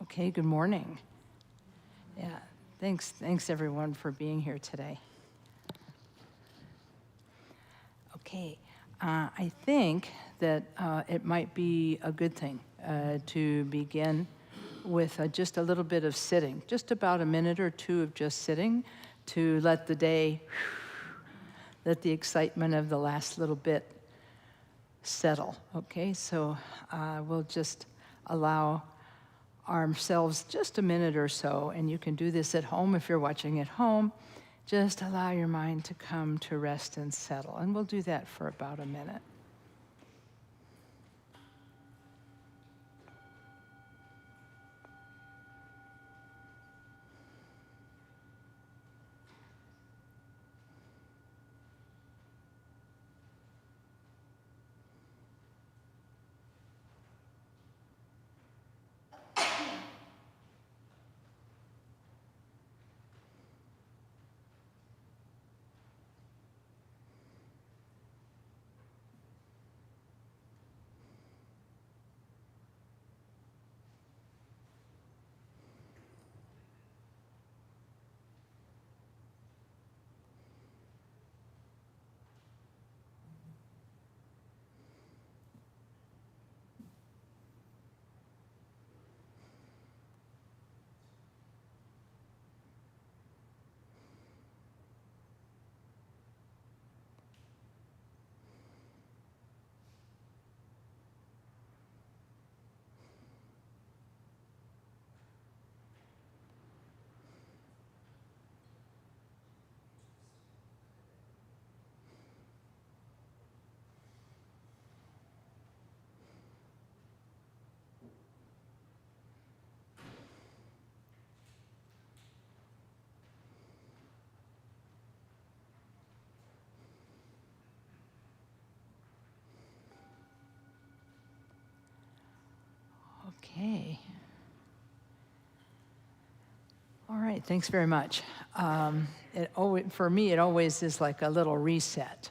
Okay, good morning. Yeah, thanks everyone for being here today. Okay, I think that it might be a good thing to begin with just a little bit of sitting, just about a minute or two of just sitting to let the day, let the excitement of the last little bit settle. Okay, so we'll just allow ourselves just a minute or so, and you can do this at home if you're watching at home. Just allow your mind to come to rest and settle, and we'll do that for about a minute. Okay. All right, thanks very much. For me, it always is like a little reset,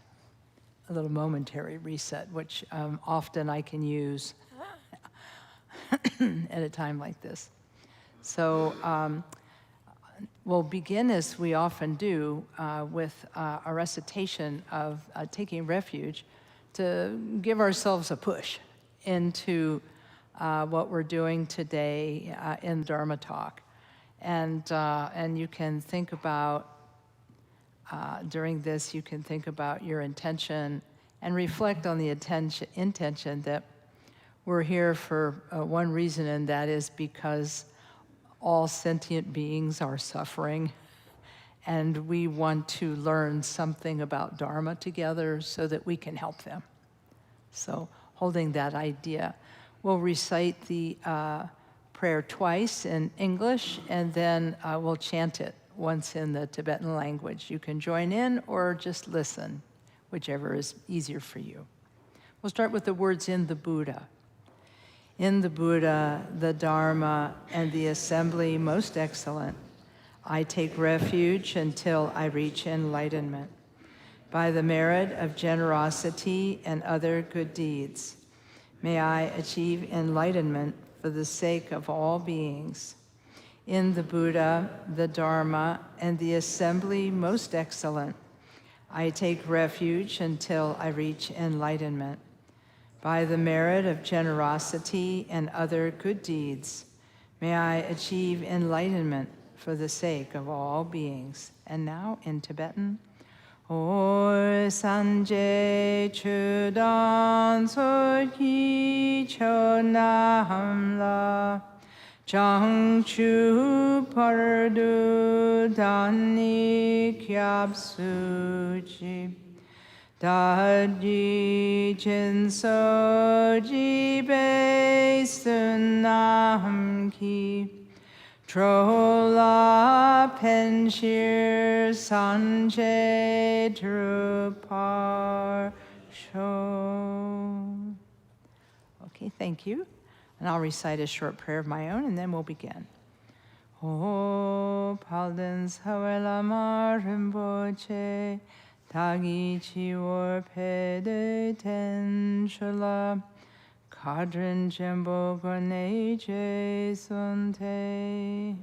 a little momentary reset, which often I can use at a time like this. So we'll begin, as we often do, with a recitation of taking refuge to give ourselves a push into what we're doing today in Dharma talk. And you can think about, during this, you can think about your intention and reflect on the intention that we're here for one reason, and that is because all sentient beings are suffering, and we want to learn something about Dharma together so that we can help them. So holding that idea, we'll recite the prayer twice in English, and then we'll chant it once in the Tibetan language. You can join in or just listen, whichever is easier for you. We'll start with the words in the Buddha. In the Buddha, the Dharma, and the assembly most excellent, I take refuge until I reach enlightenment. By the merit of generosity and other good deeds, may I achieve enlightenment for the sake of all beings. In the Buddha, the Dharma, and the assembly most excellent, I take refuge until I reach enlightenment. By the merit of generosity and other good deeds, may I achieve enlightenment for the sake of all beings. And now in Tibetan. O sanje chudan soki chonamla jangchu pardu dani kyapsuji daji jinso jibe sunamki Trola penshir sanje drupar sho. Okay, thank you. And I'll recite a short prayer of my own, and then we'll begin. O paldens hawela rinpoche, tagi chiwar pede ten shala, Kadrin jembo gane je sunte.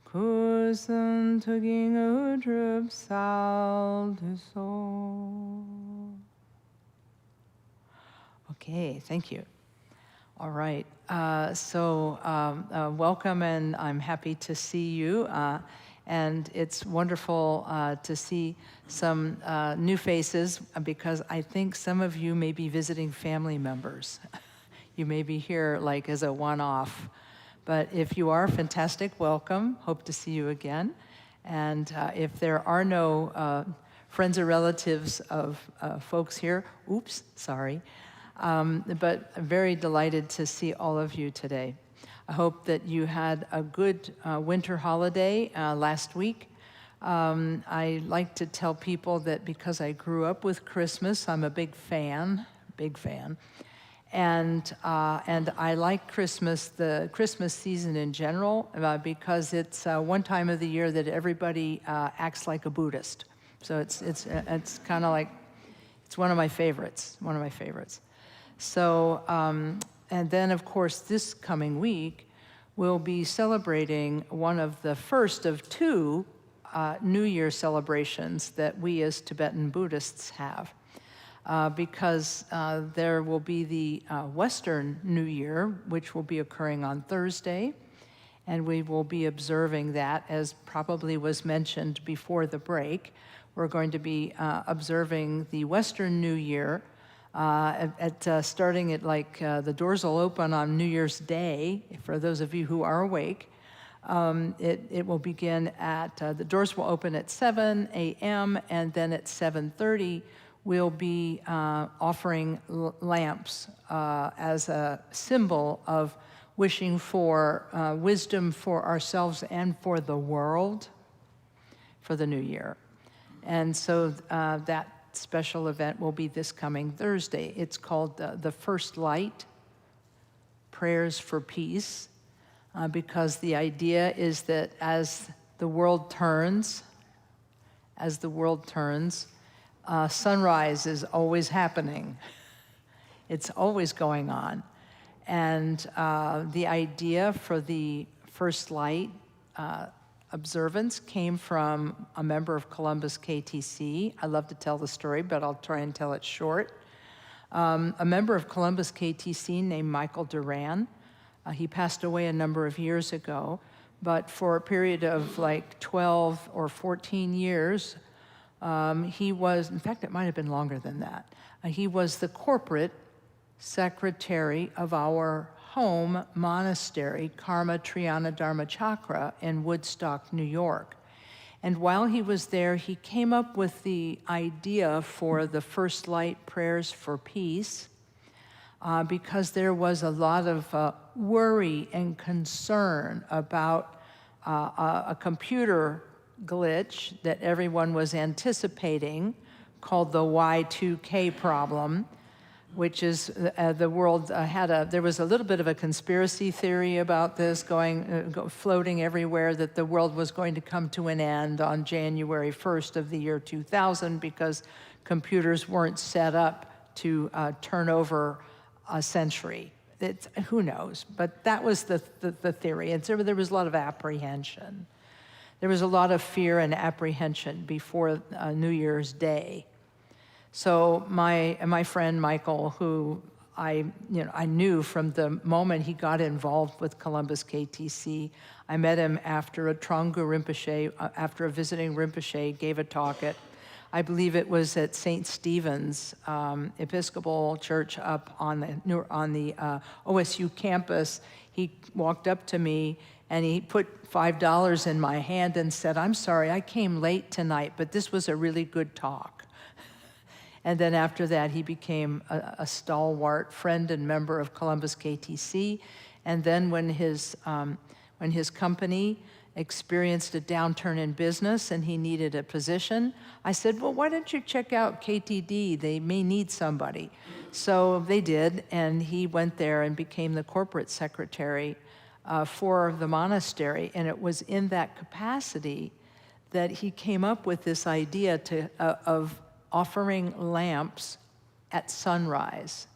Kusun tugging udrup sal du sol. Okay, thank you. All right, welcome, and I'm happy to see you. And it's wonderful to see some new faces, because I think some of you may be visiting family members. You may be here like as a one-off. But if you are, fantastic, welcome. Hope to see you again. And if there are no friends or relatives of folks here, oops, sorry. But I'm very delighted to see all of you today. I hope that you had a good winter holiday last week. I like to tell people that because I grew up with Christmas, I'm a big fan. And I like Christmas, the Christmas season in general, because it's one time of the year that everybody acts like a Buddhist. So it's kind of like, it's one of my favorites. So, and then of course this coming week, we'll be celebrating one of the first of two New Year celebrations that we as Tibetan Buddhists have. Because there will be the Western New Year, which will be occurring on Thursday, and we will be observing that, as probably was mentioned before the break. We're going to be observing the Western New Year starting at the doors will open on New Year's Day, for those of you who are awake. It will begin at, the doors will open at 7 a.m. and then at 7:30 we'll be offering lamps as a symbol of wishing for wisdom for ourselves and for the world for the new year. And so that special event will be this coming Thursday. It's called the First Light, Prayers for Peace, because the idea is that as the world turns, sunrise is always happening. It's always going on. And the idea for the First Light observance came from a member of Columbus KTC. I love to tell the story, but I'll try and tell it short. A member of Columbus KTC named Michael Duran. He passed away a number of years ago, but for a period of 12 or 14 years, he was, in fact, it might have been longer than that. He was the corporate secretary of our home monastery, Karma Triana Dharma Chakra, in Woodstock, New York. And while he was there, he came up with the idea for the First Light Prayers for Peace, because there was a lot of worry and concern about a computer glitch that everyone was anticipating called the Y2K problem, which is the world there was a little bit of a conspiracy theory about this floating everywhere, that the world was going to come to an end on January 1st of the year 2000 because computers weren't set up to turn over a century. Who knows? But that was the theory. And so there was a lot of apprehension. There was a lot of fear and apprehension before New Year's Day. So my friend Michael, who I knew from the moment he got involved with Columbus KTC, I met him after a Trungpa Rinpoche, after a visiting Rinpoche gave a talk at, I believe it was at St. Stephen's Episcopal Church up on the OSU campus. He walked up to me and he put $5 in my hand and said, "I'm sorry, I came late tonight, but this was a really good talk." And then after that, he became a stalwart friend and member of Columbus KTC. And then when his company experienced a downturn in business and he needed a position, I said, "Well, why don't you check out KTD? They may need somebody." So they did, and he went there and became the corporate secretary for the monastery. And it was in that capacity that he came up with this idea of offering lamps at sunrise.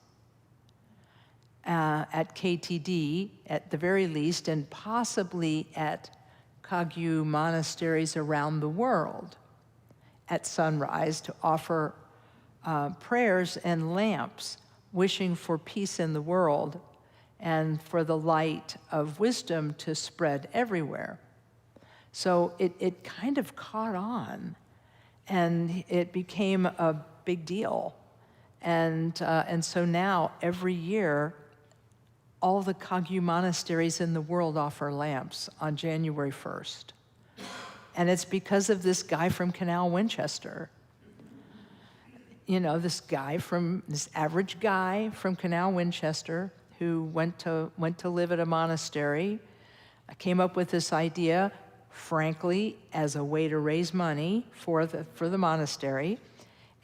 at KTD at the very least, and possibly at Kagyu monasteries around the world at sunrise to offer prayers and lamps, wishing for peace in the world and for the light of wisdom to spread everywhere. So it kind of caught on, and it became a big deal. And so now, every year, all the Kagyu monasteries in the world offer lamps on January 1st. And it's because of this guy from Canal Winchester. You know, this average guy from Canal Winchester who went to live at a monastery, came up with this idea, frankly, as a way to raise money for the monastery,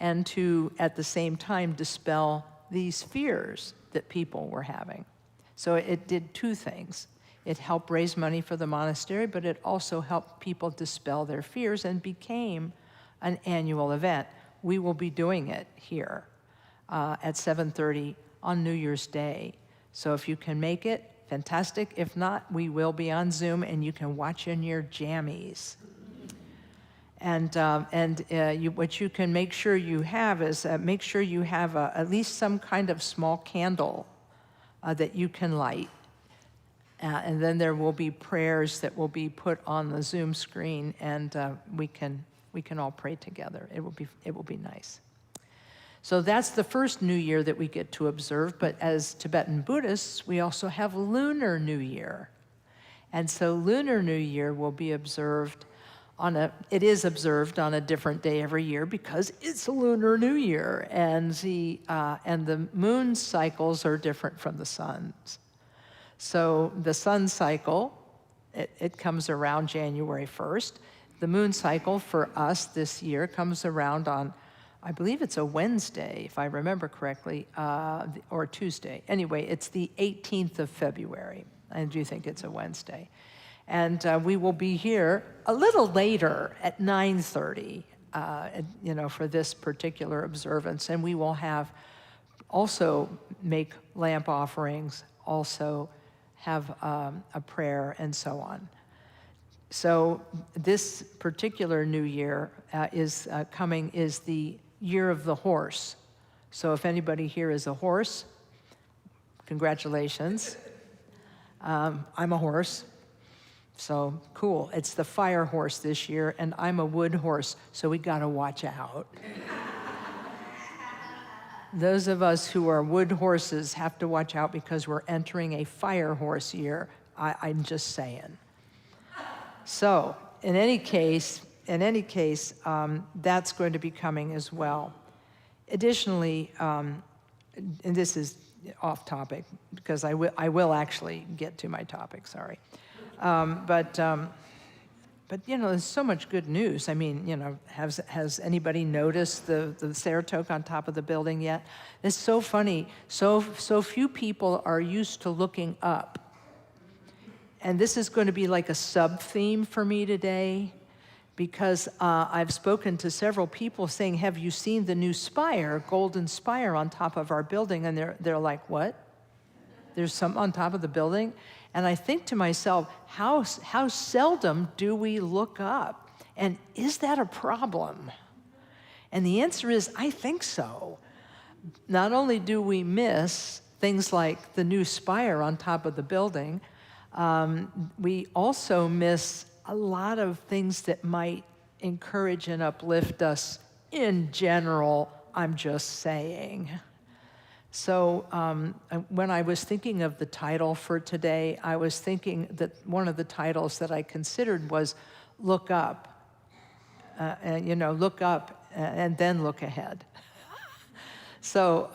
and to, at the same time, dispel these fears that people were having. So it did two things. It helped raise money for the monastery, but it also helped people dispel their fears and became an annual event. We will be doing it here at 7:30 on New Year's Day. So if you can make it, fantastic. If not, we will be on Zoom, and you can watch in your jammies. And what you can make sure you have is make sure you have at least some kind of small candle that you can light. And then there will be prayers that will be put on the Zoom screen, and we can all pray together. It will be nice. So that's the first New Year that we get to observe, but as Tibetan Buddhists, we also have Lunar New Year. And so Lunar New Year will be observed it is observed on a different day every year because it's a Lunar New Year, and the moon cycles are different from the sun's. So the sun cycle, it comes around January 1st. The moon cycle for us this year comes around on, I believe it's a Wednesday, if I remember correctly, or Tuesday. Anyway, it's the 18th of February. I do think it's a Wednesday. And we will be here a little later at 9:30, for this particular observance. And we will also make lamp offerings, also have a prayer, and so on. So this particular New Year is the Year of the Horse. So if anybody here is a horse, congratulations. I'm a horse, so cool. It's the fire horse this year, and I'm a wood horse, so we gotta watch out. Those of us who are wood horses have to watch out because we're entering a fire horse year. I'm just saying. So, in any case, that's going to be coming as well. Additionally, and this is off topic because I will actually get to my topic. Sorry, but there's so much good news. I mean, has anybody noticed the Saratoga on top of the building yet? It's so funny. So few people are used to looking up. And this is going to be like a sub-theme for me today, because I've spoken to several people saying, have you seen the new spire, golden spire on top of our building? And they're like, what? There's some on top of the building? And I think to myself, how seldom do we look up? And is that a problem? And the answer is, I think so. Not only do we miss things like the new spire on top of the building, we also miss a lot of things that might encourage and uplift us in general, I'm just saying. So when I was thinking of the title for today, I was thinking that one of the titles that I considered was Look Up. Look up and then look ahead. So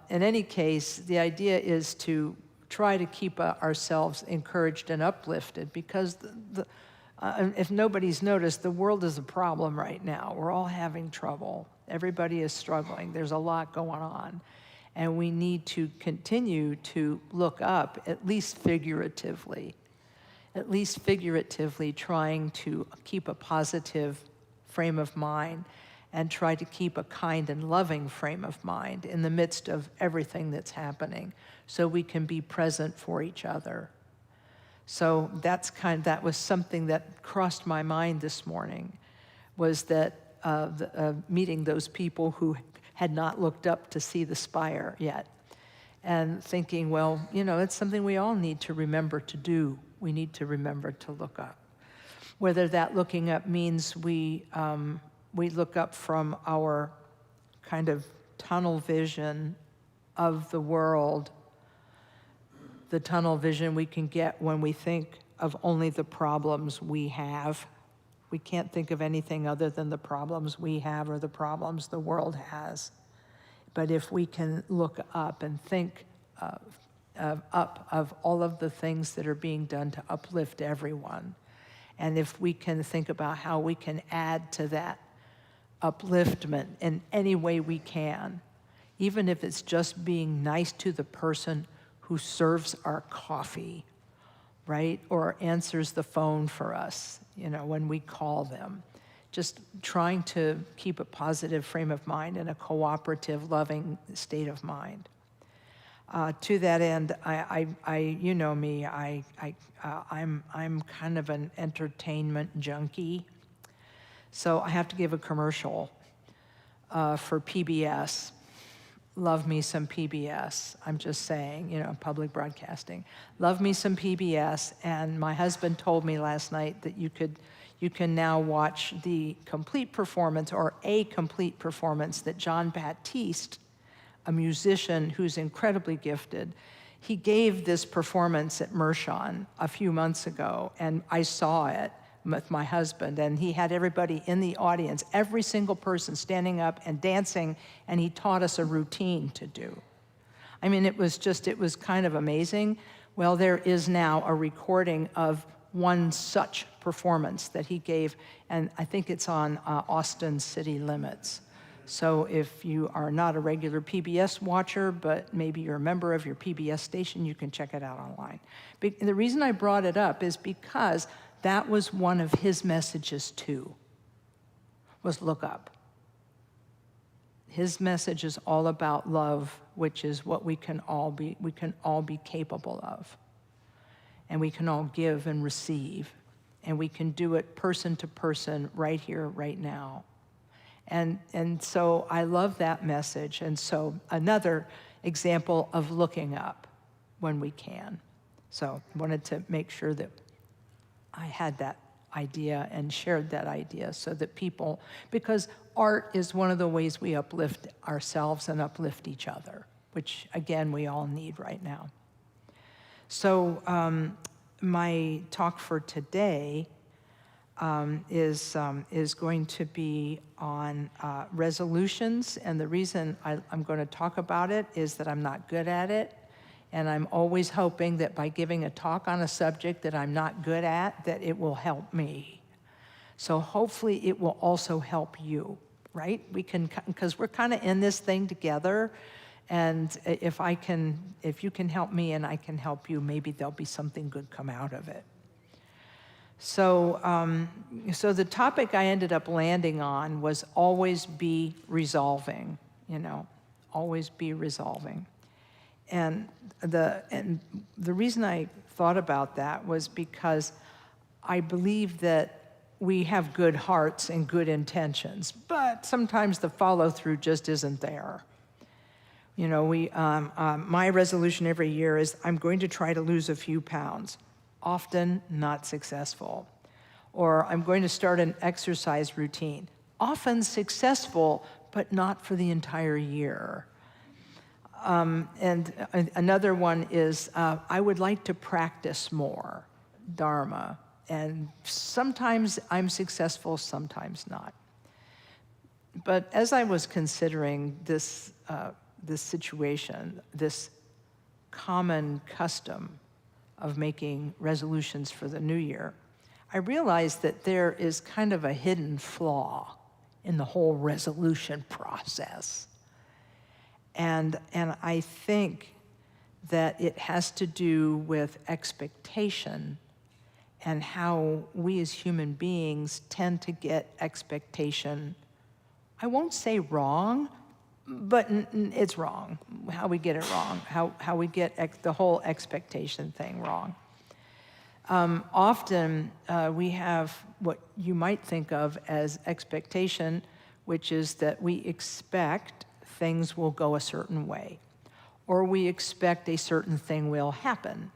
in any case, the idea is to try to keep ourselves encouraged and uplifted, because if nobody's noticed, the world is a problem right now. We're all having trouble. Everybody is struggling. There's a lot going on. And we need to continue to look up, at least figuratively, trying to keep a positive frame of mind and try to keep a kind and loving frame of mind in the midst of everything that's happening so we can be present for each other. So that was something that crossed my mind this morning, was that meeting those people who had not looked up to see the spire yet, and thinking, well, it's something we all need to remember to do. We need to remember to look up. Whether that looking up means we look up from our kind of tunnel vision of the world, the tunnel vision we can get when we think of only the problems we have. We can't think of anything other than the problems we have or the problems the world has. But if we can look up and think of all of the things that are being done to uplift everyone, and if we can think about how we can add to that upliftment in any way we can, even if it's just being nice to the person who serves our coffee, right? Or answers the phone for us, when we call them. Just trying to keep a positive frame of mind and a cooperative, loving state of mind. To that end, you know me, I'm kind of an entertainment junkie. So I have to give a commercial for PBS. Love me some PBS. I'm just saying, public broadcasting. Love me some PBS. And my husband told me last night that you can now watch the complete performance, or a complete performance, that John Baptiste, a musician who's incredibly gifted, he gave this performance at Mershon a few months ago, and I saw it with my husband, and he had everybody in the audience, every single person standing up and dancing, and he taught us a routine to do. I mean, it was kind of amazing. Well, there is now a recording of one such performance that he gave, and I think it's on Austin City Limits. So if you are not a regular PBS watcher, but maybe you're a member of your PBS station, you can check it out online. The reason I brought it up is because that was one of his messages too, was look up. His message is all about love, which is what we can all be capable of. And we can all give and receive. And we can do it person to person, right here, right now. And so I love that message. And so another example of looking up when we can. So I wanted to make sure that I had that idea and shared that idea so that people, because art is one of the ways we uplift ourselves and uplift each other, which again, we all need right now. So my talk for today is going to be on resolutions, and the reason I'm going to talk about it is that I'm not good at it, and I'm always hoping that by giving a talk on a subject that I'm not good at, that it will help me. So hopefully it will also help you, right? Because we're kind of in this thing together, and if you can help me and I can help you, maybe there'll be something good come out of it. So the topic I ended up landing on was always be resolving, always be resolving. And the reason I thought about that was because I believe that we have good hearts and good intentions, but sometimes the follow-through just isn't there. My resolution every year is I'm going to try to lose a few pounds, often not successful. Or I'm going to start an exercise routine, often successful, but not for the entire year. And another one is I would like to practice more Dharma. And sometimes I'm successful, sometimes not. But as I was considering this situation, this common custom of making resolutions for the new year, I realized that there is kind of a hidden flaw in the whole resolution process. And I think that it has to do with expectation and how we as human beings tend to get expectation I won't say wrong, but it's wrong, how we get it wrong, how we get the whole expectation thing wrong. Often we have what you might think of as expectation, which is that we expect things will go a certain way, or we expect a certain thing will happen,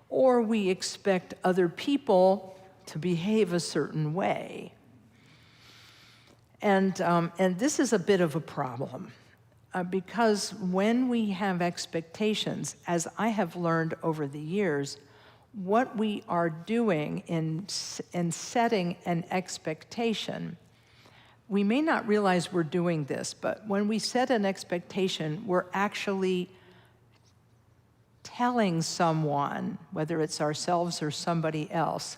or we expect other people to behave a certain way. And this is a bit of a problem because when we have expectations, as I have learned over the years, what we are doing in setting an expectation, we may not realize we're doing this, but when we set an expectation, we're actually telling someone, whether it's ourselves or somebody else,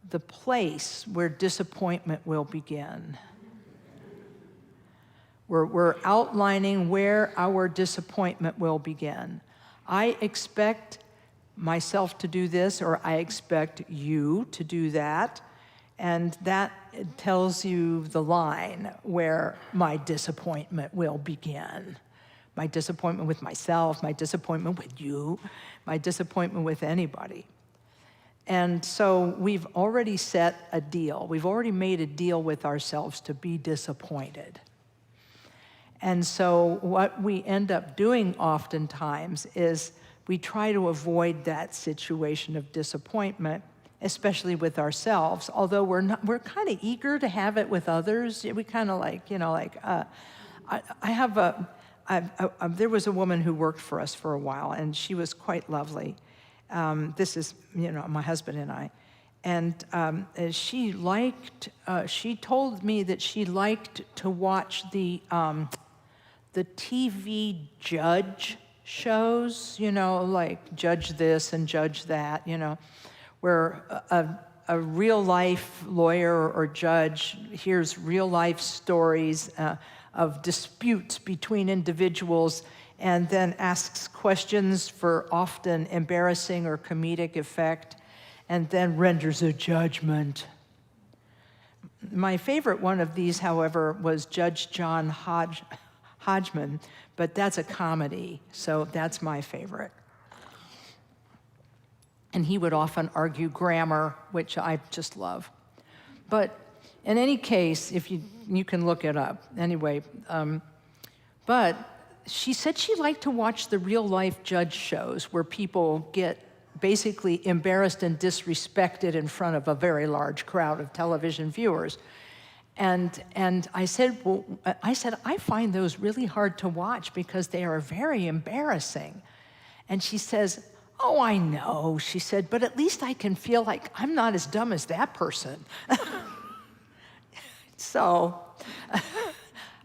the place where disappointment will begin. We're outlining where our disappointment will begin. I expect myself to do this, or I expect you to do that, and that tells you the line where my disappointment will begin. My disappointment with myself, my disappointment with you, my disappointment with anybody. And so we've already set a deal. We've already made a deal with ourselves to be disappointed. And so what we end up doing oftentimes is we try to avoid that situation of disappointment, especially with ourselves, although we're kind of eager to have it with others. We kind of like, there was a woman who worked for us for a while, and she was quite lovely. This is, my husband and I. And she told me that she liked to watch the TV judge shows, like Judge This and Judge That, where a real-life lawyer or judge hears real-life stories of disputes between individuals and then asks questions for often embarrassing or comedic effect and then renders a judgment. My favorite one of these, however, was Judge John Hodgman, but that's a comedy, so that's my favorite. And he would often argue grammar, which I just love. But in any case, if you can look it up anyway. But she said she liked to watch the real-life judge shows where people get basically embarrassed and disrespected in front of a very large crowd of television viewers. And I said, I find those really hard to watch because they are very embarrassing. And she says, oh, I know, she said, but at least I can feel like I'm not as dumb as that person. So,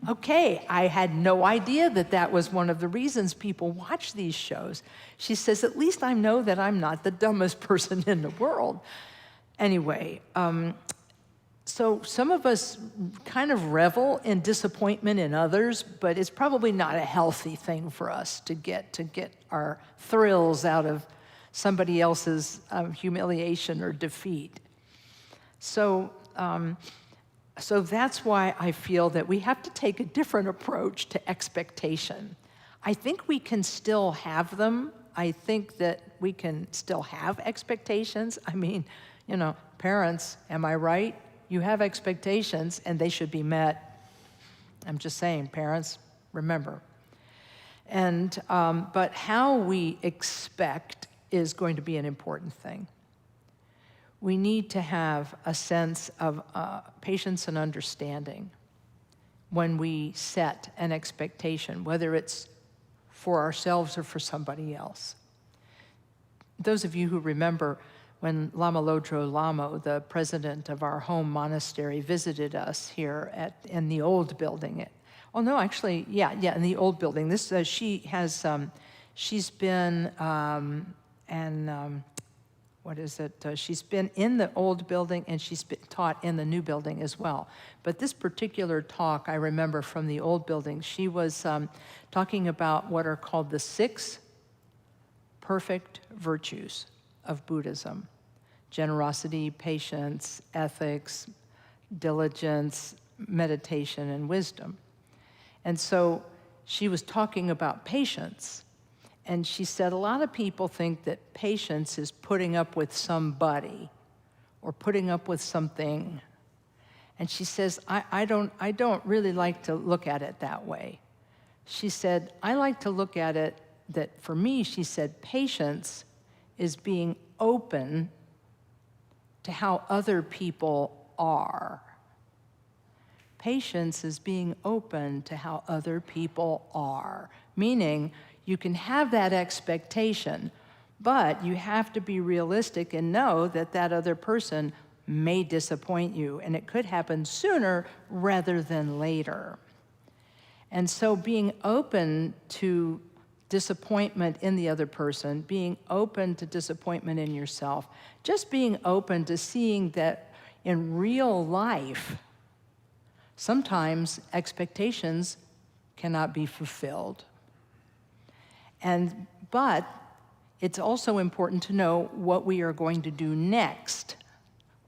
okay, I had no idea that was one of the reasons people watch these shows. She says, at least I know that I'm not the dumbest person in the world. Anyway, so some of us kind of revel in disappointment in others, but it's probably not a healthy thing for us to get our thrills out of somebody else's humiliation or defeat. So that's why I feel that we have to take a different approach to expectation. I think we can still have them. I think that we can still have expectations. I mean, parents, am I right? You have expectations, and they should be met. I'm just saying, parents, remember. And but how we expect is going to be an important thing. We need to have a sense of patience and understanding when we set an expectation, whether it's for ourselves or for somebody else. Those of you who remember when Lama Lama, the president of our home monastery, visited us here in the old building. In the old building. This she's been she's been in the old building and she's been taught in the new building as well. But this particular talk I remember from the old building, she was talking about what are called the 6 perfect virtues of Buddhism: generosity, patience, ethics, diligence, meditation and wisdom. And so she was talking about patience. And she said a lot of people think that patience is putting up with somebody or putting up with something. And she says, I don't really like to look at it that way. She said, I like to look at it that for me, she said, patience is being open to how other people are. Patience is being open to how other people are, meaning you can have that expectation, but you have to be realistic and know that that other person may disappoint you, and it could happen sooner rather than later. And so being open to disappointment in the other person, being open to disappointment in yourself, just being open to seeing that in real life, sometimes expectations cannot be fulfilled. But it's also important to know what we are going to do next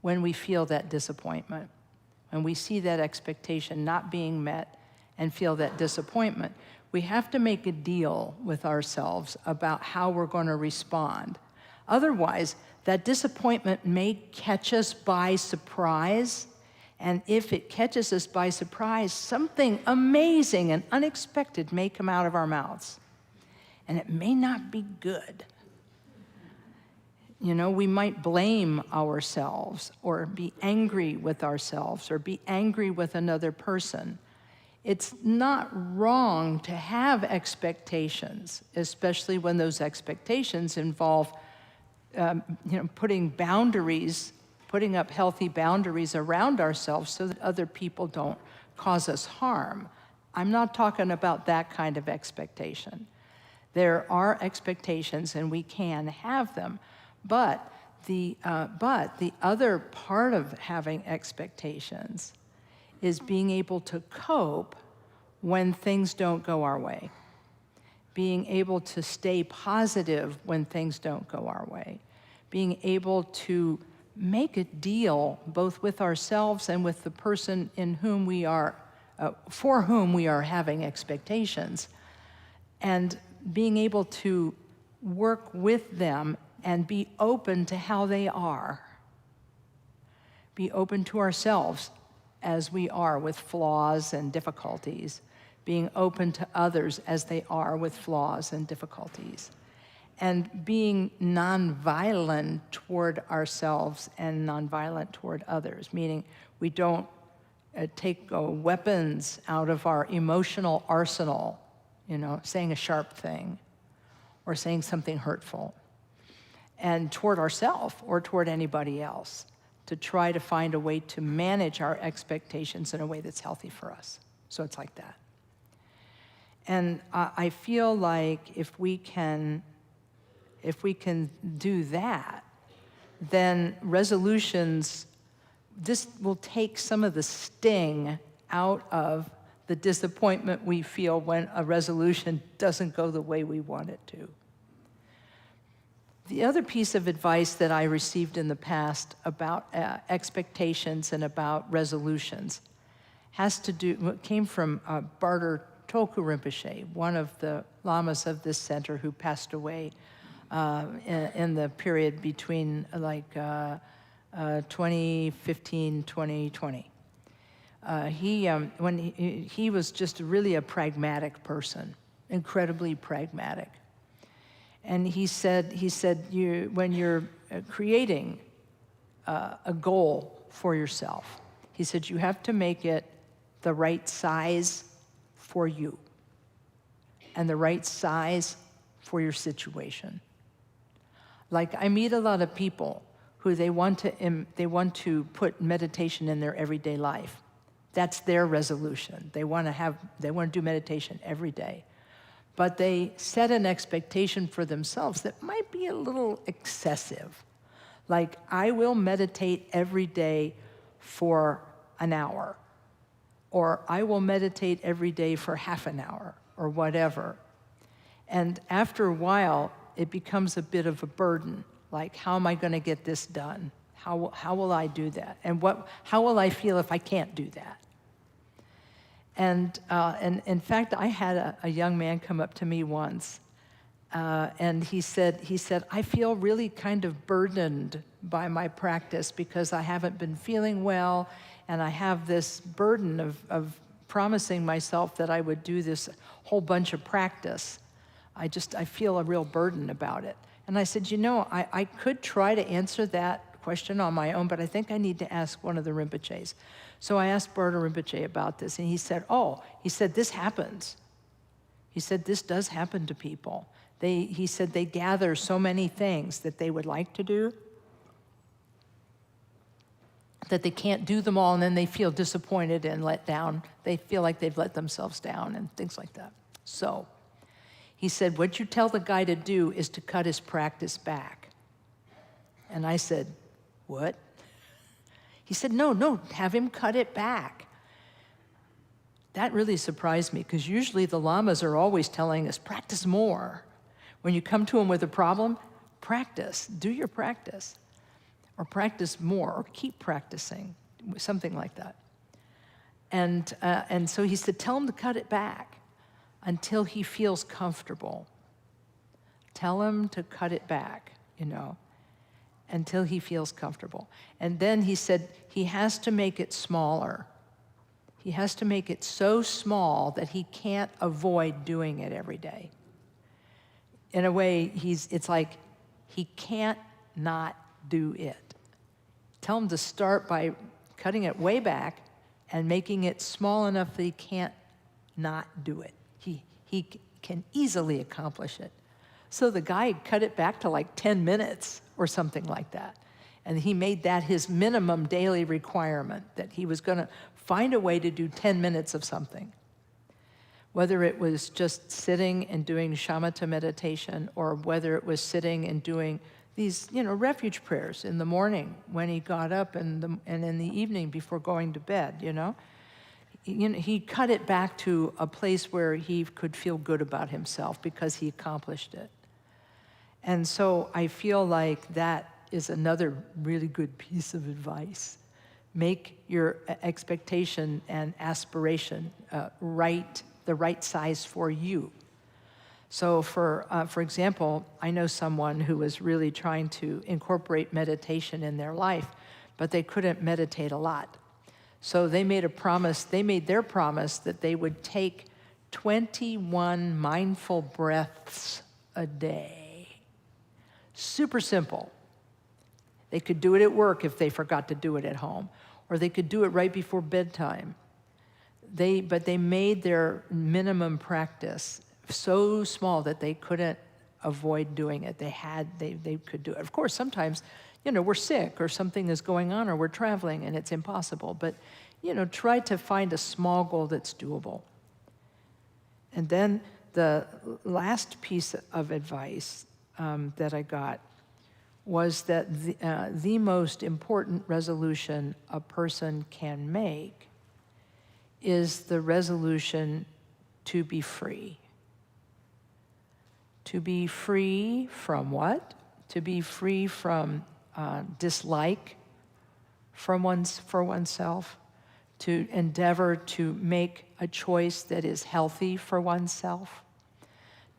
when we feel that disappointment, when we see that expectation not being met and feel that disappointment. We have to make a deal with ourselves about how we're going to respond. Otherwise, that disappointment may catch us by surprise. And if it catches us by surprise, something amazing and unexpected may come out of our mouths. And it may not be good. You know, we might blame ourselves or be angry with ourselves or be angry with another person. It's not wrong to have expectations, especially when those expectations involve putting boundaries, putting up healthy boundaries around ourselves so that other people don't cause us harm. I'm not talking about that kind of expectation. There are expectations, and we can have them. But the other part of having expectations is being able to cope when things don't go our way, being able to stay positive when things don't go our way, being able to make a deal both with ourselves and with the person in whom we are, for whom we are having expectations, and being able to work with them and be open to how they are. Be open to ourselves as we are with flaws and difficulties, being open to others as they are with flaws and difficulties, and being nonviolent toward ourselves and nonviolent toward others, meaning we don't take weapons out of our emotional arsenal, saying a sharp thing or saying something hurtful, and toward ourselves or toward anybody else, to try to find a way to manage our expectations in a way that's healthy for us. So it's like that. And I feel like if we can do that, then resolutions, this will take some of the sting out of the disappointment we feel when a resolution doesn't go the way we want it to. The other piece of advice that I received in the past about expectations and about resolutions came from Barter Tulku Rinpoche, one of the lamas of this center who passed away in the period between 2015, 2020. He was just really a pragmatic person, incredibly pragmatic. And he said, when you're creating a goal for yourself, he said, you have to make it the right size for you and the right size for your situation. Like, I meet a lot of people who they want to put meditation in their everyday life. That's their resolution. They want to do meditation every day. But they set an expectation for themselves that might be a little excessive. Like, I will meditate every day for an hour, or I will meditate every day for half an hour, or whatever. And after a while, it becomes a bit of a burden. Like, how am I going to get this done? How will I do that? And how will I feel if I can't do that? And in fact, I had a young man come up to me once, and he said, I feel really kind of burdened by my practice because I haven't been feeling well, and I have this burden of promising myself that I would do this whole bunch of practice. I feel a real burden about it. And I said, I could try to answer that question on my own, but I think I need to ask one of the Rinpoches. So I asked Bardo Rinpoche about this, and he said, this happens. He said, this does happen to people. He said they gather so many things that they would like to do that they can't do them all, and then they feel disappointed and let down. They feel like they've let themselves down and things like that. So he said, what you tell the guy to do is to cut his practice back. And I said, what? He said, no, have him cut it back. That really surprised me, because usually the lamas are always telling us, practice more. When you come to them with a problem, practice, do your practice. Or practice more, or keep practicing, something like that. And so he said, tell him to cut it back until he feels comfortable. Tell him to cut it back, until he feels comfortable. And then he said he has to make it smaller. He has to make it so small that he can't avoid doing it every day. In a way, it's like he can't not do it. Tell him to start by cutting it way back and making it small enough that he can't not do it. He can easily accomplish it. So the guy cut it back to like 10 minutes or something like that. And he made that his minimum daily requirement, that he was going to find a way to do 10 minutes of something. Whether it was just sitting and doing shamatha meditation, or whether it was sitting and doing these, refuge prayers in the morning when he got up and in the evening before going to bed, He cut it back to a place where he could feel good about himself because he accomplished it. And so I feel like that is another really good piece of advice. Make your expectation and aspiration the right size for you. So for example, I know someone who was really trying to incorporate meditation in their life, but they couldn't meditate a lot. So they made their promise that they would take 21 mindful breaths a day. Super simple. They could do it at work if they forgot to do it at home, or they could do it right before bedtime. But they made their minimum practice so small that they couldn't avoid doing it. They could do it. Of course, sometimes, we're sick or something is going on or we're traveling and it's impossible. But, try to find a small goal that's doable. And then the last piece of advice that I got was that the most important resolution a person can make is the resolution to be free. To be free from what? To be free from dislike for oneself, to endeavor to make a choice that is healthy for oneself,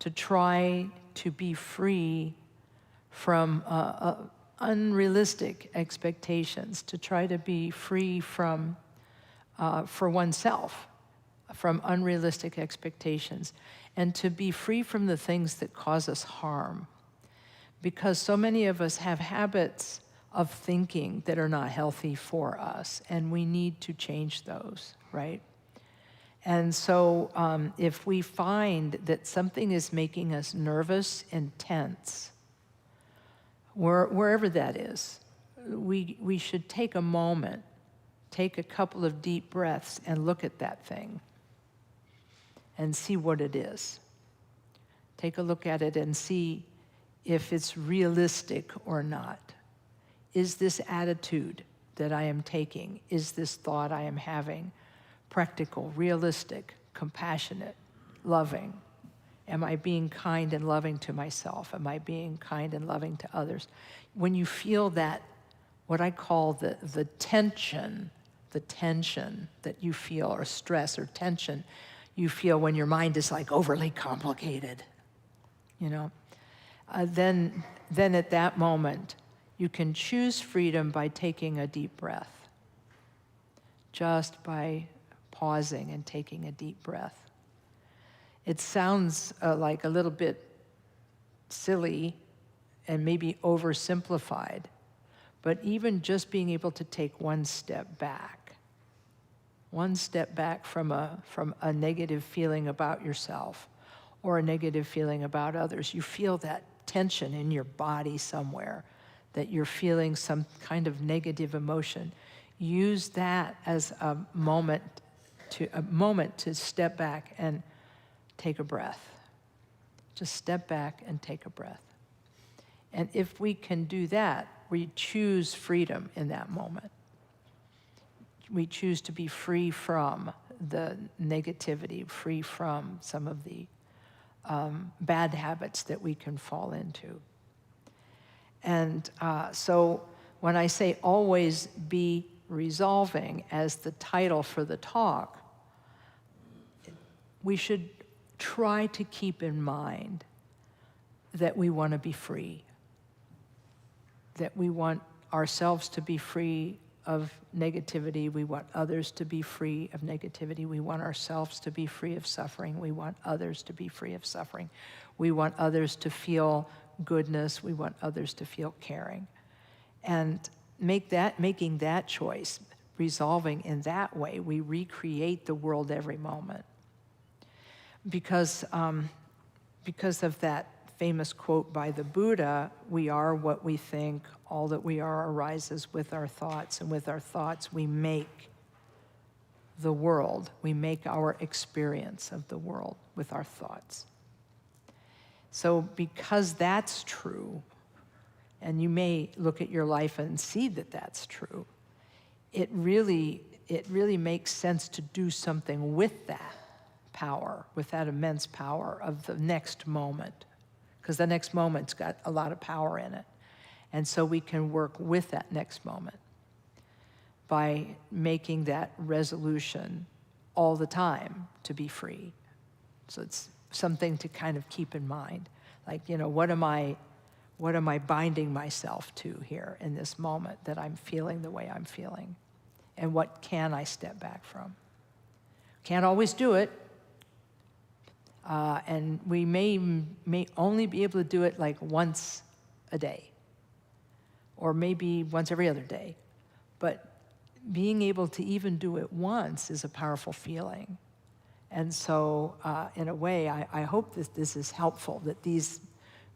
to try to be free from unrealistic expectations, to try to be free from, for oneself, from unrealistic expectations, and to be free from the things that cause us harm. Because so many of us have habits of thinking that are not healthy for us, and we need to change those, right? And so if we find that something is making us nervous and tense, wherever that is, we should take a moment, take a couple of deep breaths and look at that thing and see what it is. Take a look at it and see if it's realistic or not. Is this attitude that I am taking, is this thought I am having practical, realistic, compassionate, loving? Am I being kind and loving to myself? Am I being kind and loving to others? When you feel that, what I call the tension the tension that you feel, or stress or tension you feel when your mind is like overly complicated, then at that moment, you can choose freedom by taking a deep breath, just by pausing and taking a deep breath. It sounds like a little bit silly and maybe oversimplified, but even just being able to take one step back from a negative feeling about yourself or a negative feeling about others. You feel that tension in your body somewhere, that you're feeling some kind of negative emotion. Use that as a moment to step back and take a breath. Just step back and take a breath. And if we can do that, we choose freedom in that moment. We choose to be free from the negativity, free from some of the bad habits that we can fall into. And so when I say always be resolving as the title for the talk, we should try to keep in mind that we want to be free, that we want ourselves to be free of negativity. We want others to be free of negativity. We want ourselves to be free of suffering. We want others to be free of suffering. We want others to feel goodness. We want others to feel caring. And making that choice, resolving in that way, we recreate the world every moment. Because of that famous quote by the Buddha, we are what we think, all that we are arises with our thoughts, and with our thoughts we make the world, we make our experience of the world with our thoughts. So because that's true, and you may look at your life and see that that's true, it really makes sense to do something with that power, with that immense power of the next moment, because the next moment's got a lot of power in it. And so we can work with that next moment by making that resolution all the time to be free. So it's something to kind of keep in mind. Like, what am I binding myself to here in this moment that I'm feeling the way I'm feeling? And what can I step back from? Can't always do it. And we may only be able to do it like once a day, or maybe once every other day. But being able to even do it once is a powerful feeling. And so, in a way, I hope that this is helpful, that these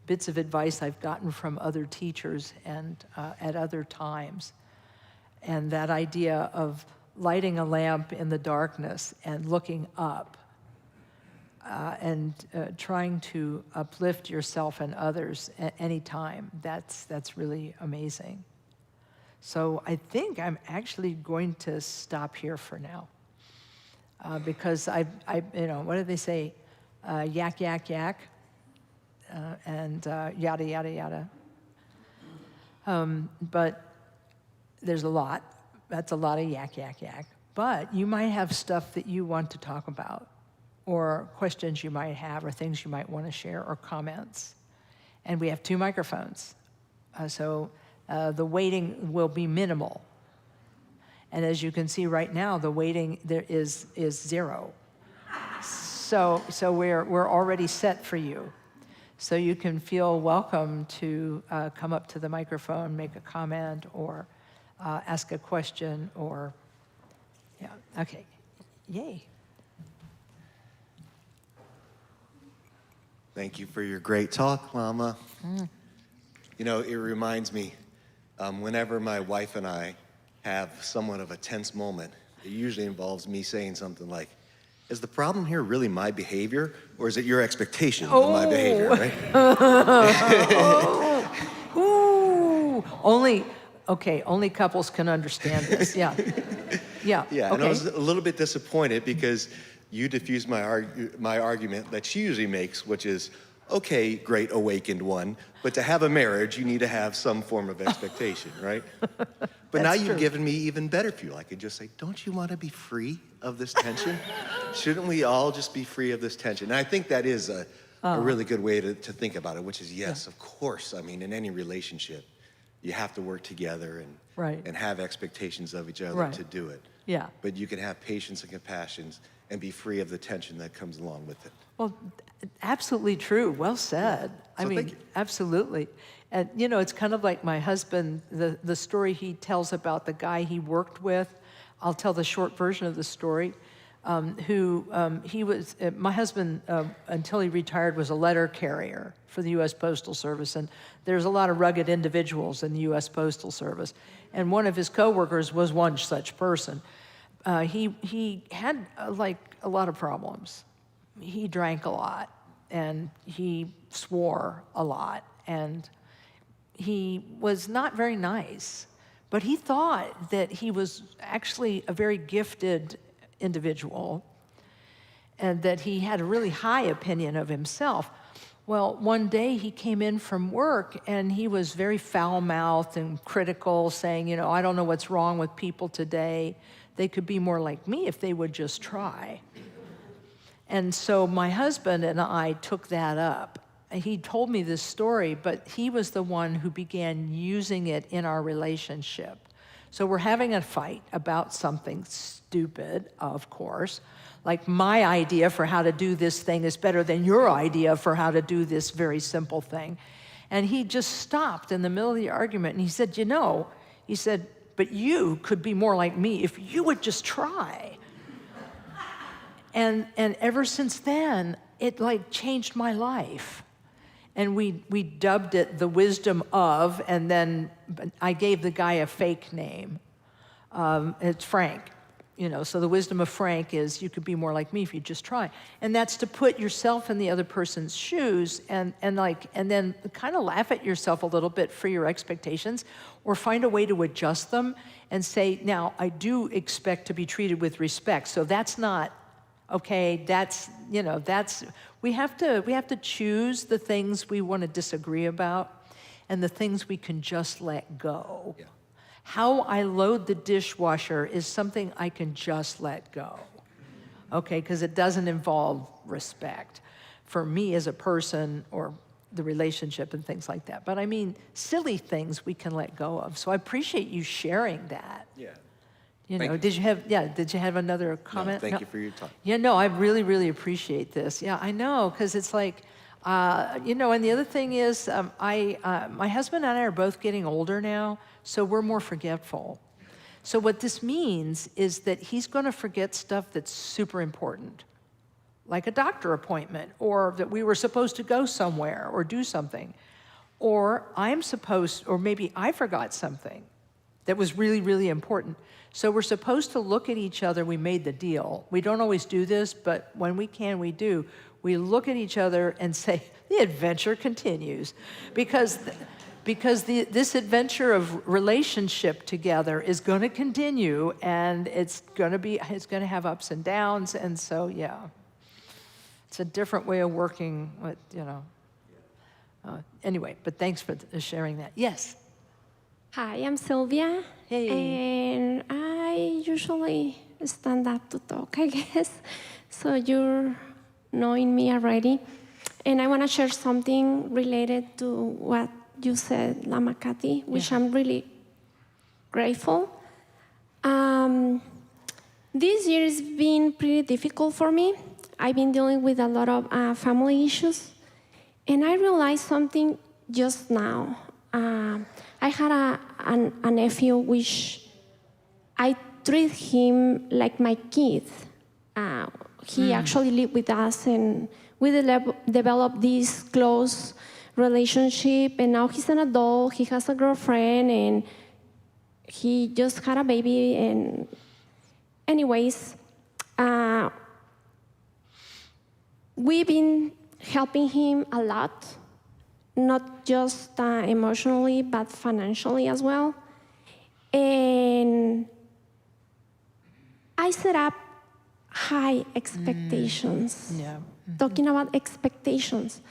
bits of advice I've gotten from other teachers and at other times, and that idea of lighting a lamp in the darkness and looking up, and trying to uplift yourself and others at any time, that's really amazing. So I think I'm actually going to stop here for now, because I what do they say? Yak, yak, yak, and yada, yada, yada. But there's a lot. That's a lot of yak, yak, yak. But you might have stuff that you want to talk about, or questions you might have, or things you might want to share, or comments. And we have 2 microphones. So the waiting will be minimal. And as you can see right now, the waiting there is 0. So we're already set for you. So you can feel welcome to come up to the microphone, make a comment, or ask a question, or, yeah, okay, yay. Thank you for your great talk, Lama. It reminds me, whenever my wife and I have somewhat of a tense moment, it usually involves me saying something like, is the problem here really my behavior, or is it your expectation of my behavior, right? Only couples can understand this, yeah. Yeah, Yeah, and okay. I was a little bit disappointed because you diffused my argument that she usually makes, which is, okay, great awakened one, but to have a marriage, you need to have some form of expectation, right? But now you've given me even better fuel. I could just say, don't you want to be free of this tension? Shouldn't we all just be free of this tension? And I think that is a really good way to think about it, which is, yes, of course. I mean, in any relationship, you have to work together and have expectations of each other to do it. Yeah. But you can have patience and compassion and be free of the tension that comes along with it. Well, absolutely true. Well said. So I mean, thank you. absolutely. And, you know, it's kind of like my husband, the story he tells about the guy he worked with. I'll tell the short version of the story. My husband, until he retired, was a letter carrier for the U.S. Postal Service. And there's a lot of rugged individuals in the U.S. Postal Service. And one of his coworkers was one such person. He had, like, a lot of problems. He drank a lot, and he swore a lot, and he was not very nice. But he thought that he was actually a very gifted individual and that he had a really high opinion of himself. Well, one day he came in from work and he was very foul-mouthed and critical, saying, you know, I don't know what's wrong with people today. They could be more like me if they would just try. And so my husband and I took that up. He told me this story, but he was the one who began using it in our relationship. So we're having a fight about something stupid, of course, like my idea for how to do this thing is better than your idea for how to do this very simple thing. And he just stopped in the middle of the argument and he said, you know, he said, but you could be more like me if you would just try. And ever since then, it like changed my life. And we dubbed it the wisdom of, and then I gave the guy a fake name. It's Frank, you know, so the wisdom of Frank is you could be more like me if you just try. And that's to put yourself in the other person's shoes and then kind of laugh at yourself a little bit for your expectations or find a way to adjust them and say, now, I do expect to be treated with respect, so that's not, okay, that's, you know, we have to choose the things we want to disagree about and the things we can just let go. Yeah. How I load the dishwasher is something I can just let go, okay, because it doesn't involve respect for me as a person or the relationship and things like that. But I mean, silly things we can let go of. So I appreciate you sharing that. Yeah. You Thank know, you. did you have another comment? No, thank you for your time. Yeah, no, I really, really appreciate this. Yeah, I know, because it's like, you know, and the other thing is, my husband and I are both getting older now, so we're more forgetful. So what this means is that he's going to forget stuff that's super important, like a doctor appointment, or that we were supposed to go somewhere or do something, or or maybe I forgot something that was really, really important. So we're supposed to look at each other. We made the deal. We don't always do this, but when we can, we do. We look at each other and say, the adventure continues. Because this adventure of relationship together is going to continue, and it's going to have ups and downs. And so, yeah, it's a different way of working with, you know. Anyway, but thanks for sharing that. Yes. Hi, I'm Sylvia. Hey. And I usually stand up to talk, I guess. So you're knowing me already. And I want to share something related to what you said, Lama Kathy, which I'm really grateful. This year has been pretty difficult for me. I've been dealing with a lot of family issues. And I realized something just now. I had a nephew which I treat him like my kid. He actually lived with us, and we developed this close relationship, and now he's an adult, he has a girlfriend, and he just had a baby, and anyways, we've been helping him a lot, not just emotionally, but financially as well. And I set up high expectations. Yeah. Talking about expectations,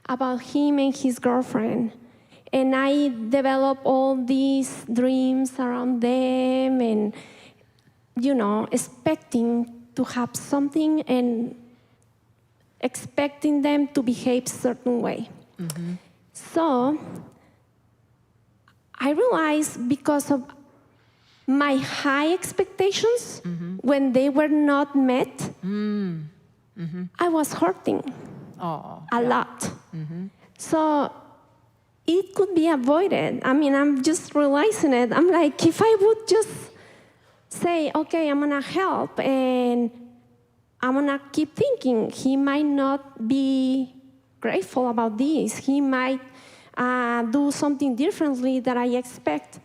about him and his girlfriend. And I developed all these dreams around them and, expecting to have something and expecting them to behave certain way. So I realized because of my high expectations, when they were not met, I was hurting a lot. So it could be avoided. I mean, I'm just realizing it. I'm like, if I would just say, okay, I'm gonna help, and I'm gonna keep thinking, he might not be grateful about this. He might do something differently that I expect.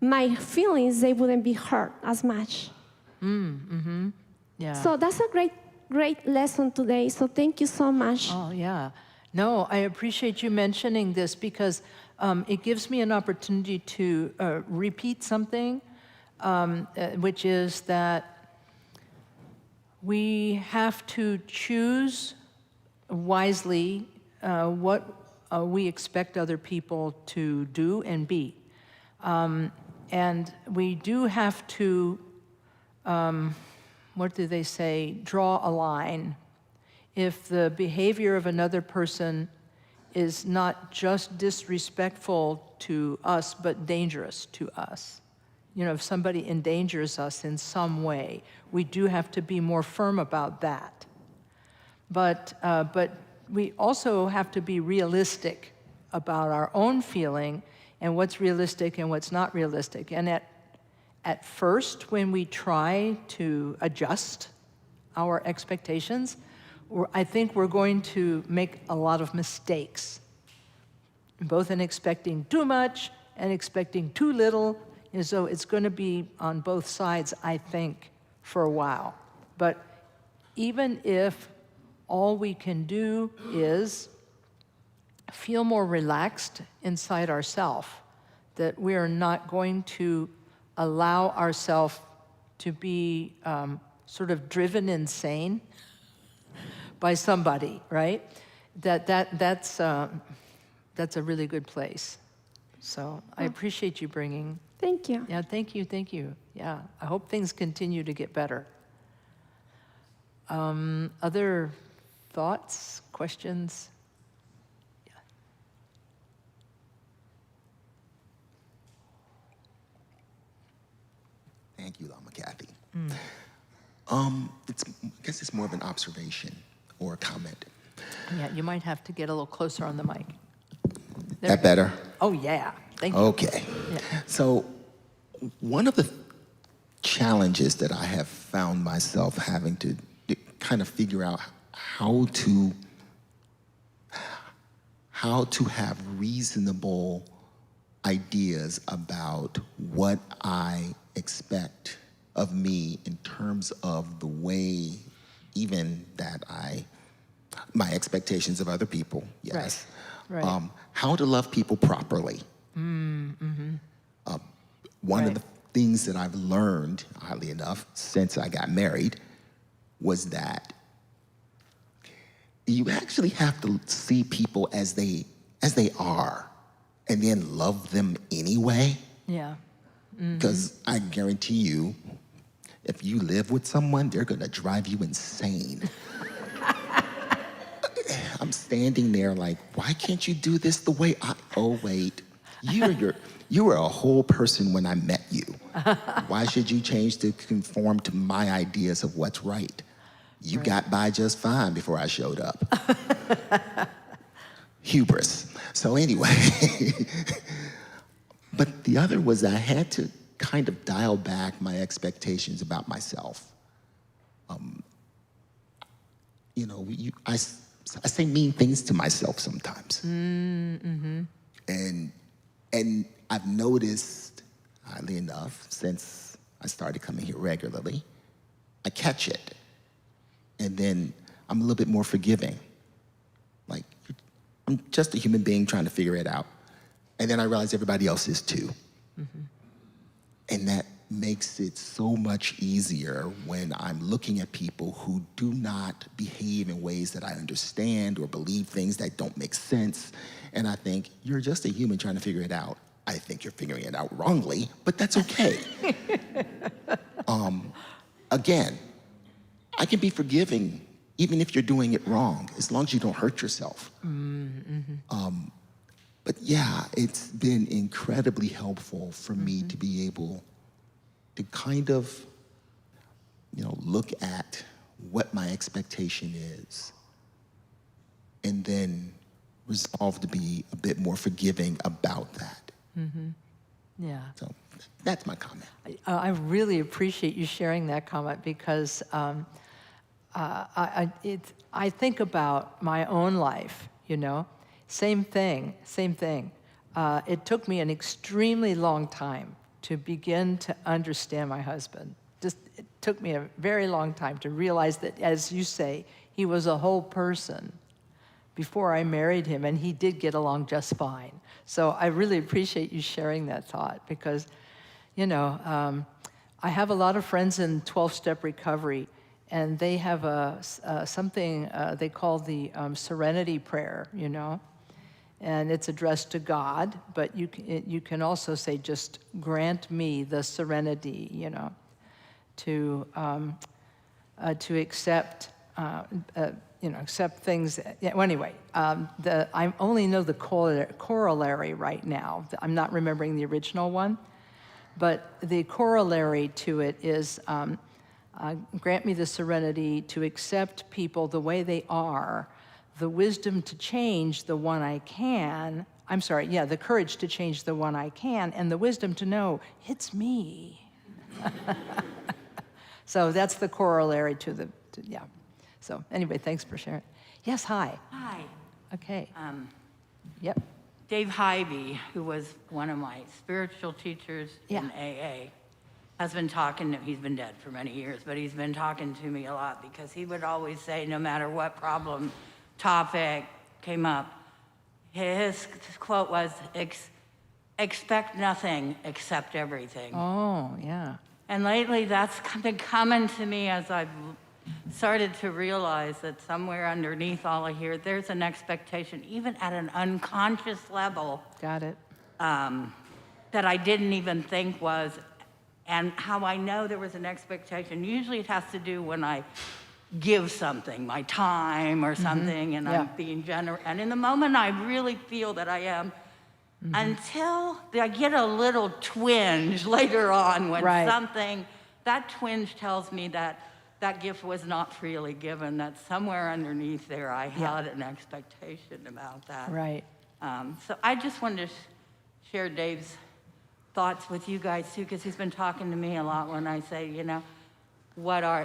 My feelings, they wouldn't be hurt as much. Yeah. So that's a great lesson today. So thank you so much. Oh, yeah. No, I appreciate you mentioning this because it gives me an opportunity to repeat something, which is that we have to choose wisely what we expect other people to do and be. And we do have to, what do they say, draw a line. If the behavior of another person is not just disrespectful to us, but dangerous to us. If somebody endangers us in some way, we do have to be more firm about that. But we also have to be realistic about our own feeling and what's realistic and what's not realistic. And at first, when we try to adjust our expectations, I think we're going to make a lot of mistakes, both in expecting too much and expecting too little. And so it's going to be on both sides, I think, for a while. But even if all we can do is feel more relaxed inside ourselves, that we are not going to allow ourselves to be sort of driven insane by somebody, right? That's a really good place. So I appreciate you bringing. Thank you. Yeah, thank you. Yeah, I hope things continue to get better. Other thoughts, questions? Yeah. Thank you, Lama Kathy. I guess it's more of an observation or a comment. Yeah, you might have to get a little closer on the mic. That better? Oh, yeah. Thank you. Okay. Yeah. So one of the challenges that I have found myself having to kind of figure out how to have reasonable ideas about what I expect of me in terms of the way even that my expectations of other people, yes. Right. How to love people properly. One of the things that I've learned, oddly enough, since I got married, was that you actually have to see people as they are, and then love them anyway. Yeah. Because I guarantee you, if you live with someone, they're gonna drive you insane. I'm standing there like, why can't you do this the way oh wait, you were a whole person when I met you. Why should you change to conform to my ideas of what's right? You got by just fine before I showed up. Hubris. So anyway, but the other was I had to kind of dial back my expectations about myself. I say mean things to myself sometimes. And I've noticed, oddly enough, since I started coming here regularly, I catch it. And then I'm a little bit more forgiving. Like, I'm just a human being trying to figure it out. And then I realize everybody else is too. And that makes it so much easier when I'm looking at people who do not behave in ways that I understand or believe things that don't make sense. And I think, you're just a human trying to figure it out. I think you're figuring it out wrongly, but that's okay. Again, I can be forgiving even if you're doing it wrong, as long as you don't hurt yourself. But yeah, it's been incredibly helpful for me to be able to kind of, look at what my expectation is and then resolve to be a bit more forgiving about that. Yeah. So that's my comment. I really appreciate you sharing that comment because I think about my own life, Same thing. It took me an extremely long time to begin to understand my husband. It took me a very long time to realize that, as you say, he was a whole person before I married him, and he did get along just fine. So I really appreciate you sharing that thought because, I have a lot of friends in 12-step recovery, and they have something they call the serenity prayer, and it's addressed to God, but you can also say, just grant me the serenity, to accept, accept things. Yeah, well, anyway, I only know the corollary right now. I'm not remembering the original one, but the corollary to it is, grant me the serenity to accept people the way they are, the wisdom to change the one I can. The courage to change the one I can, and the wisdom to know it's me. So that's the corollary to yeah. So anyway, thanks for sharing. Yes, hi. Hi. Okay. Yep. Dave Hyvee, who was one of my spiritual teachers in AA, has been talking to, he's been dead for many years, but he's been talking to me a lot because he would always say, no matter what problem, topic came up, his quote was, expect nothing, accept everything. Oh, yeah. And lately that's been coming to me as I've started to realize that somewhere underneath all of here, there's an expectation, even at an unconscious level. Got it. That I didn't even think was, and how I know there was an expectation. Usually it has to do when I give something, my time or something, and I'm being generous. And in the moment, I really feel that I am, until I get a little twinge later on when something, that twinge tells me that that gift was not freely given, that somewhere underneath there I had an expectation about that. Right. So I just wanted to share Dave's thoughts with you guys too, because he's been talking to me a lot when I say,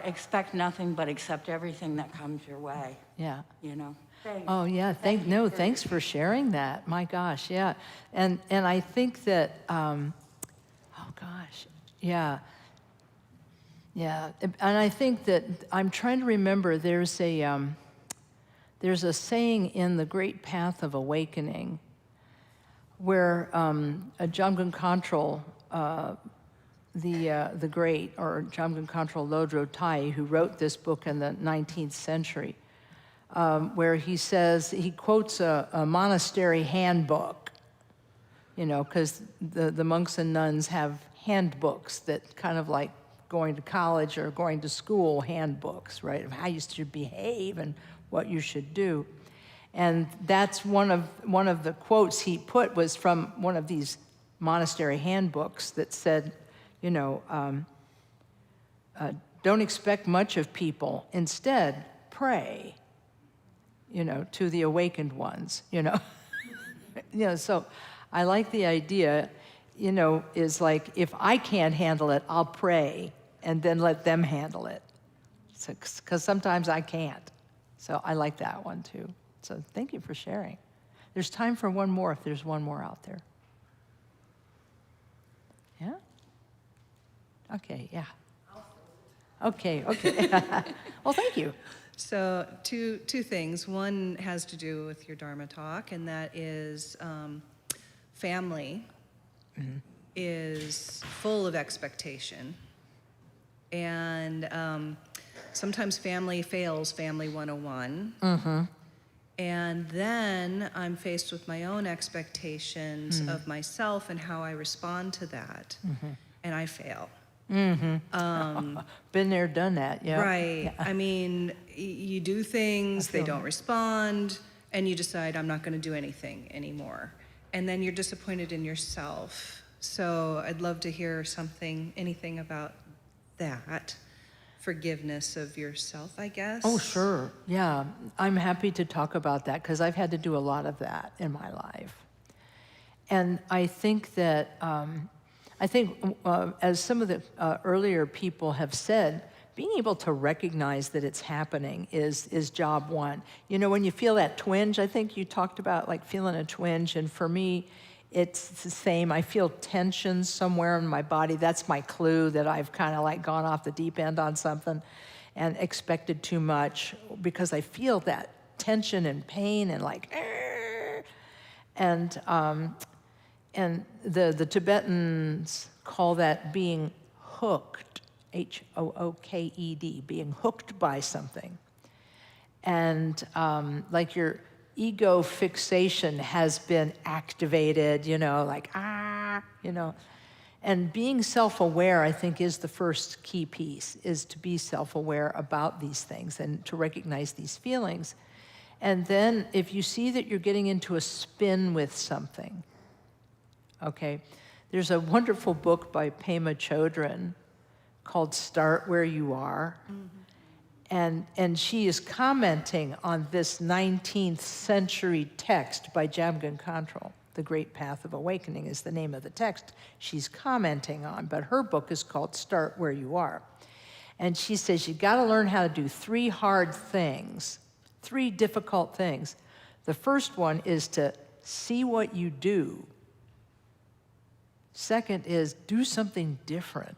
expect nothing but accept everything that comes your way. Yeah. Thanks. Oh yeah, thanks for sharing that. My gosh, yeah. And I think that yeah. And I think that I'm trying to remember there's a saying in The Great Path of Awakening where Jamgon Khantrul, the great, or Jamgon Khantrul Lodro Tai, who wrote this book in the 19th century, where he says, he quotes a monastery handbook, because the monks and nuns have handbooks that kind of like going to college or going to school handbooks, right, of how you should behave and what you should do. And that's one of the quotes he put was from one of these monastery handbooks that said, don't expect much of people. Instead, pray, to the awakened ones, So I like the idea, is like, if I can't handle it, I'll pray and then let them handle it. Because sometimes I can't. So I like that one too. So thank you for sharing. There's time for one more if there's one more out there. Yeah? Okay, yeah. Okay. Well, thank you. So two things. One has to do with your Dharma talk, and that is family. is full of expectation. And sometimes family fails Family 101. And then I'm faced with my own expectations of myself and how I respond to that. And I fail. Been there, done that, yeah. Right. I mean, you do things, they don't respond, and you decide, I'm not going to do anything anymore. And then you're disappointed in yourself. So I'd love to hear anything about that. Forgiveness of yourself, I guess. Oh, sure. Yeah. I'm happy to talk about that because I've had to do a lot of that in my life. And I think that, as some of the earlier people have said, being able to recognize that it's happening is job one. You know, when you feel that twinge, I think you talked about like feeling a twinge, and for me, it's the same. I feel tension somewhere in my body. That's my clue that I've kind of like gone off the deep end on something and expected too much, because I feel that tension and pain and like, and the Tibetans call that being hooked, Hooked, being hooked by something. And like your ego fixation has been activated, you know, like, you know. And being self-aware, I think, is the first key piece, is to be self-aware about these things and to recognize these feelings. And then if you see that you're getting into a spin with something, okay, there's a wonderful book by Pema Chodron called Start Where You Are. And she is commenting on this 19th century text by Jamgon Khantrul. The Great Path of Awakening is the name of the text she's commenting on, but her book is called Start Where You Are. And she says you gotta learn how to do 3 hard things, 3 difficult things. The first one is to see what you do. Second is do something different.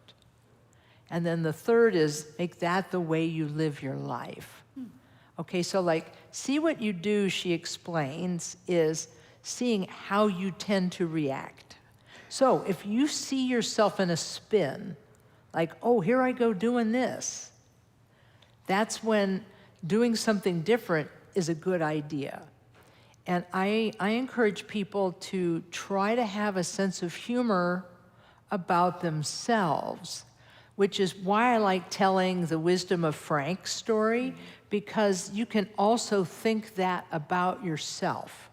And then the third is make that the way you live your life. Okay, so like, see what you do, she explains, is seeing how you tend to react. So if you see yourself in a spin, like, oh, here I go doing this, that's when doing something different is a good idea. And I encourage people to try to have a sense of humor about themselves, which is why I like telling the Wisdom of Frank story, because you can also think that about yourself.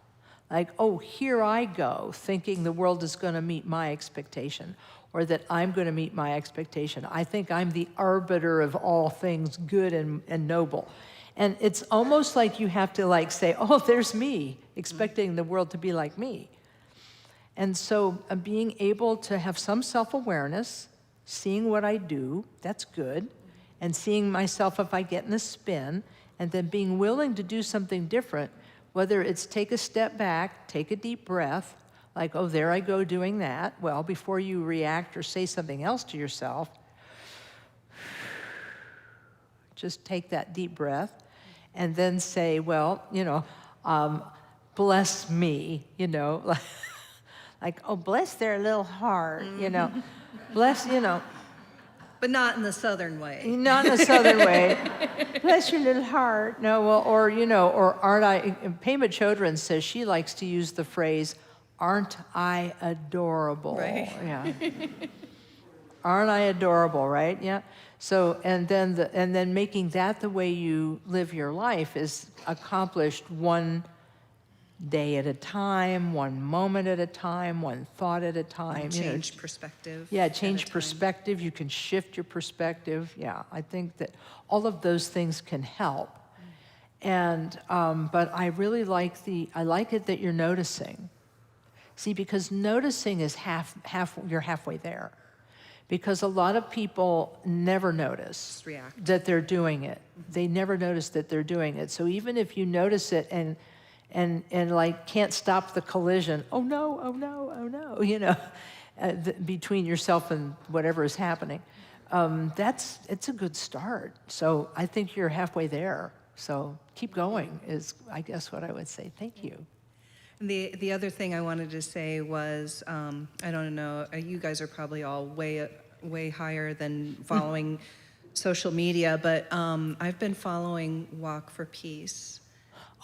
Like, oh, here I go, thinking the world is going to meet my expectation, or that I'm going to meet my expectation. I think I'm the arbiter of all things good and noble. And it's almost like you have to like say, oh, there's me, expecting the world to be like me. And so being able to have some self-awareness, seeing what I do, that's good, and seeing myself if I get in a spin, and then being willing to do something different, whether it's take a step back, take a deep breath, like, oh, there I go doing that. Well, before you react or say something else to yourself, just take that deep breath, and then say, well, you know, bless me, you know, like, oh, bless their little heart, you know. Bless, you know. But not in the Southern way. Not in the Southern way. Bless your little heart. No, well, or, you know, or aren't I, Pema Chodron says she likes to use the phrase, aren't I adorable? Right. Yeah. Aren't I adorable, right? Yeah. So, and then making that the way you live your life is accomplished one day at a time, one moment at a time, one thought at a time. Change perspective. Yeah, change perspective. You can shift your perspective. Yeah, I think that all of those things can help. And but I really like I like it that you're noticing. See, because noticing is you're halfway there. Because a lot of people never notice that they're doing it. They never notice that they're doing it. So even if you notice it and like can't stop the collision, oh no, you know, between yourself and whatever is happening, it's a good start. So I think you're halfway there. So keep going is, I guess, what I would say. Thank you. The other thing I wanted to say was, I don't know, you guys are probably all way higher than following social media, but I've been following Walk for Peace.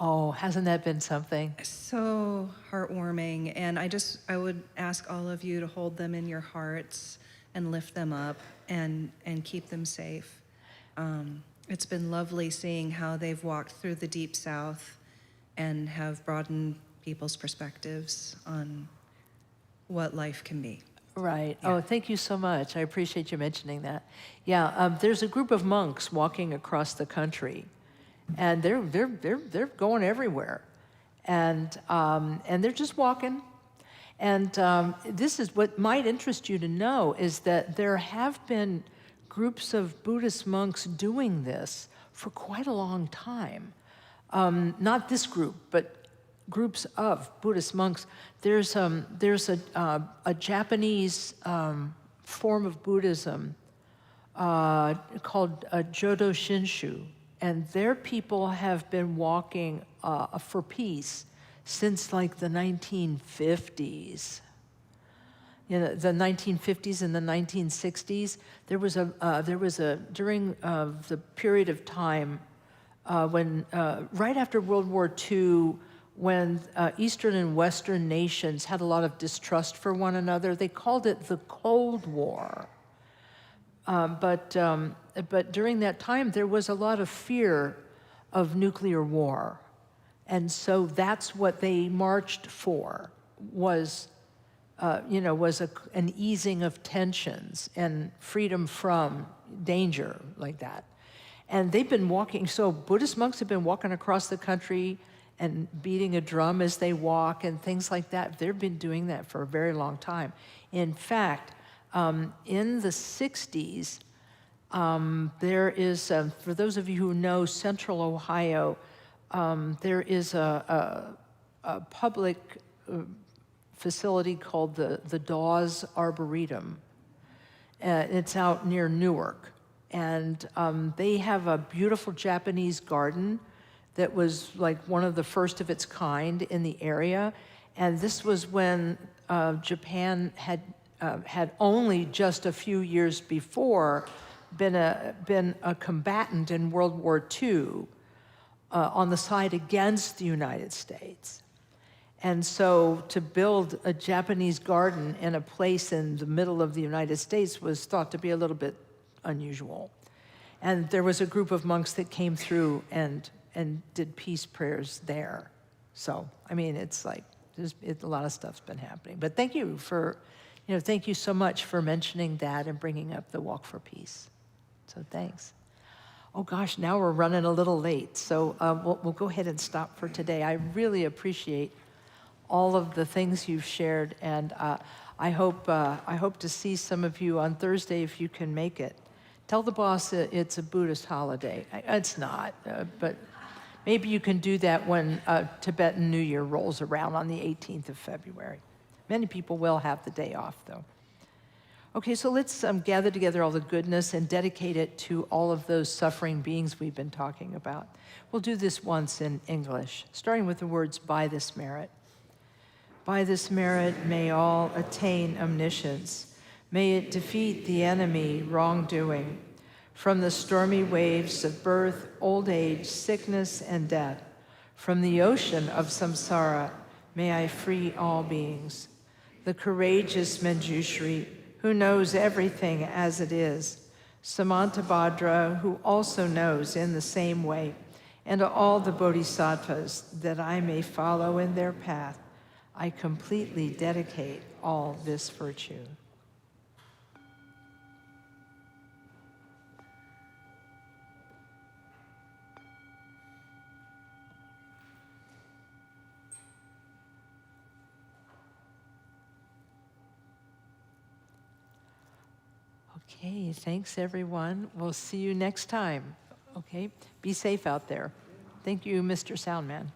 Oh, hasn't that been something? So heartwarming, and I would ask all of you to hold them in your hearts and lift them up and keep them safe. It's been lovely seeing how they've walked through the Deep South and have broadened people's perspectives on what life can be. Right. Oh, thank you so much. I appreciate you mentioning that. Yeah, there's a group of monks walking across the country, and they're going everywhere, and they're just walking. And this is what might interest you to know is that there have been groups of Buddhist monks doing this for quite a long time. Not this group, but groups of Buddhist monks. There's a Japanese form of Buddhism called Jodo Shinshu, and their people have been walking for peace since like the 1950s. You know, the 1950s and the 1960s. There was a during the period of time when right after World War II, when Eastern and Western nations had a lot of distrust for one another. They called it the Cold War. But during that time, there was a lot of fear of nuclear war. And so that's what they marched for, was an easing of tensions and freedom from danger like that. And they've been walking, so Buddhist monks have been walking across the country and beating a drum as they walk and things like that. They've been doing that for a very long time. In fact, in the 60s, there is, for those of you who know Central Ohio, there is a public facility called the Dawes Arboretum. It's out near Newark. And they have a beautiful Japanese garden that was like one of the first of its kind in the area. And this was when Japan had only just a few years before been a combatant in World War II on the side against the United States. And so to build a Japanese garden in a place in the middle of the United States was thought to be a little bit unusual. And there was a group of monks that came through and did peace prayers there. So, I mean, it's like, a lot of stuff's been happening. But thank you thank you so much for mentioning that and bringing up the Walk for Peace. So thanks. Oh gosh, now we're running a little late. So we'll go ahead and stop for today. I really appreciate all of the things you've shared, and I hope to see some of you on Thursday if you can make it. Tell the boss that it's a Buddhist holiday. It's not, but maybe you can do that when Tibetan New Year rolls around on the 18th of February. Many people will have the day off, though. Okay, so let's gather together all the goodness and dedicate it to all of those suffering beings we've been talking about. We'll do this once in English, starting with the words, by this merit. By this merit, may all attain omniscience. May it defeat the enemy, wrongdoing. From the stormy waves of birth, old age, sickness, and death, from the ocean of samsara, may I free all beings. The courageous Manjushri, who knows everything as it is, Samantabhadra, who also knows in the same way, and all the bodhisattvas, that I may follow in their path, I completely dedicate all this virtue. Okay, thanks everyone. We'll see you next time. Okay, be safe out there. Thank you, Mr. Soundman.